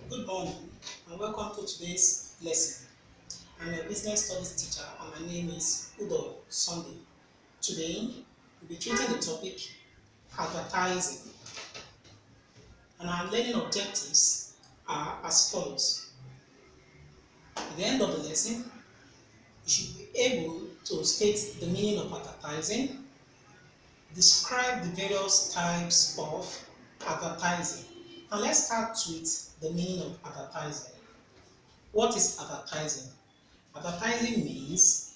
Good morning and welcome to today's lesson. I'm a business studies teacher and my name is Udoh Sunday. Today, we'll be treating the topic advertising, and our learning objectives are as follows. At the end of the lesson, you should be able to state the meaning of advertising, describe the various types of advertising. And let's start with the meaning of advertising. What is advertising? Advertising means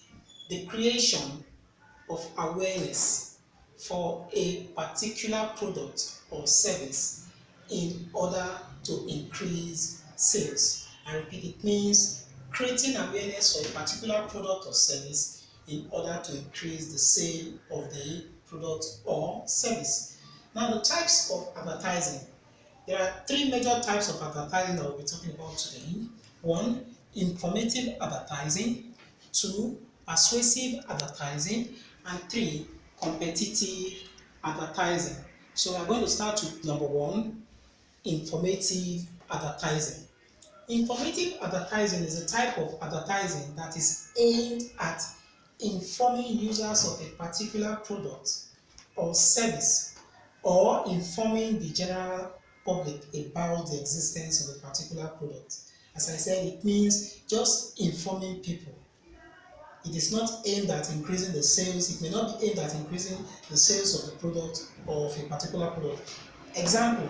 the creation of awareness for a particular product or service in order to increase sales. I repeat, it means creating awareness for a particular product or service in order to increase the sale of the product or service. Now, the types of advertising. There are three major types of advertising that we'll be talking about today. One, informative advertising. Two, persuasive advertising. And three, competitive advertising. So we're going to start with number one, informative advertising. Informative advertising is a type of advertising that is aimed at informing users of a particular product or service, or informing the general public about the existence of a particular product. As I said, it means just informing people. It is not aimed at increasing the sales. It may not be aimed at increasing the sales of the product or of a particular product. Example,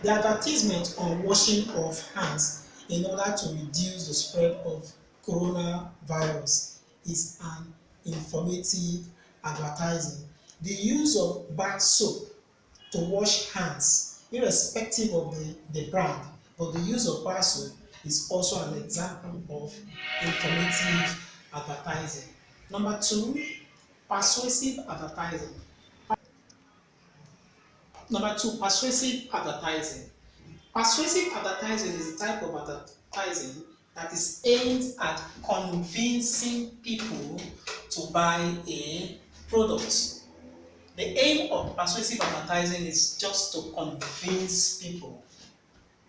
the advertisement on washing of hands in order to reduce the spread of coronavirus is an informative advertising. The use of bar soap to wash hands, irrespective of the brand, but the use of bar soap is also an example of informative advertising. Number two, persuasive advertising. Number two, persuasive advertising. Persuasive advertising is a type of advertising that is aimed at convincing people to buy a product. The aim of persuasive advertising is just to convince people.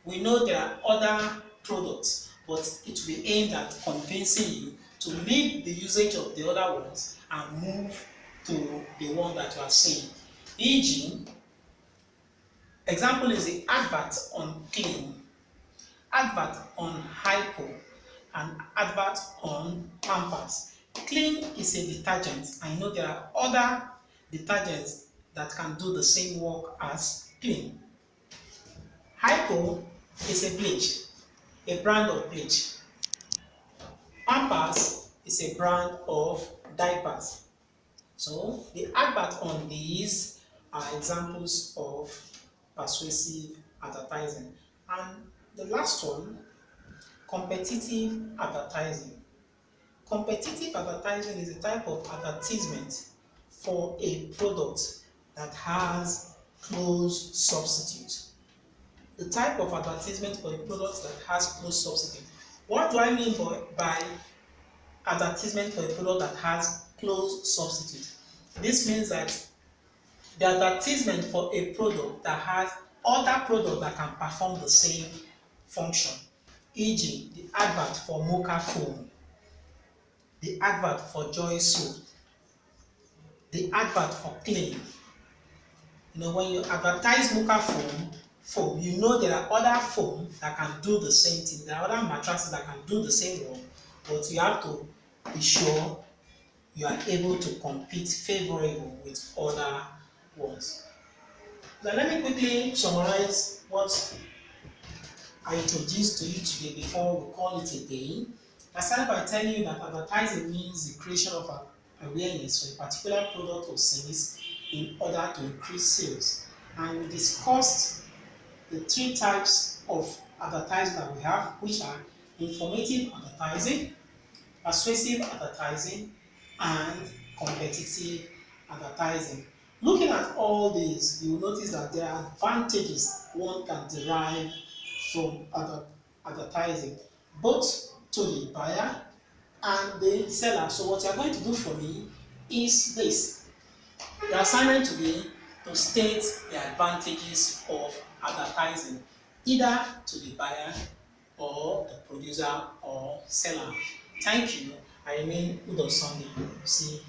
We know there are other products, but it will be aimed at convincing you to leave the usage of the other ones and move to the one that you are seeing. E.g., example is the advert on clean, advert on hypo, and advert on pampers. Clean is a detergent. I know there are other detergents that can do the same work as clean. Hypo is a bleach, a brand of bleach. Pampers is a brand of diapers. So the advert on these are examples of persuasive advertising. And the last one, competitive advertising. Competitive advertising is a type of advertisement for a product that has close substitute. The type of advertisement for a product that has close substitute. What do I mean by advertisement for a product that has close substitute? This means that the advertisement for a product that has other products that can perform the same function. E.g., the advert for Mocha foam, the advert for Joy soap, the advert for Clean. When you advertise Mocha foam, you know there are other foam that can do the same thing. There are other mattresses that can do the same work, but you have to be sure you are able to compete favorably with other ones. Now let me quickly summarize what I introduced to you today before we call it a day. I started by telling you that advertising means the creation of awareness for a particular product or service in order to increase sales. And we discussed the three types of advertising that we have, which are informative advertising, persuasive advertising, and competitive advertising. Looking at all these, you will notice that there are advantages one can derive from advertising, both to the buyer and the seller. So what you are going to do for me is this. The assignment to be to state the advantages of advertising, either to the buyer or the producer or seller. Thank you. I remain Udoh Sunday. See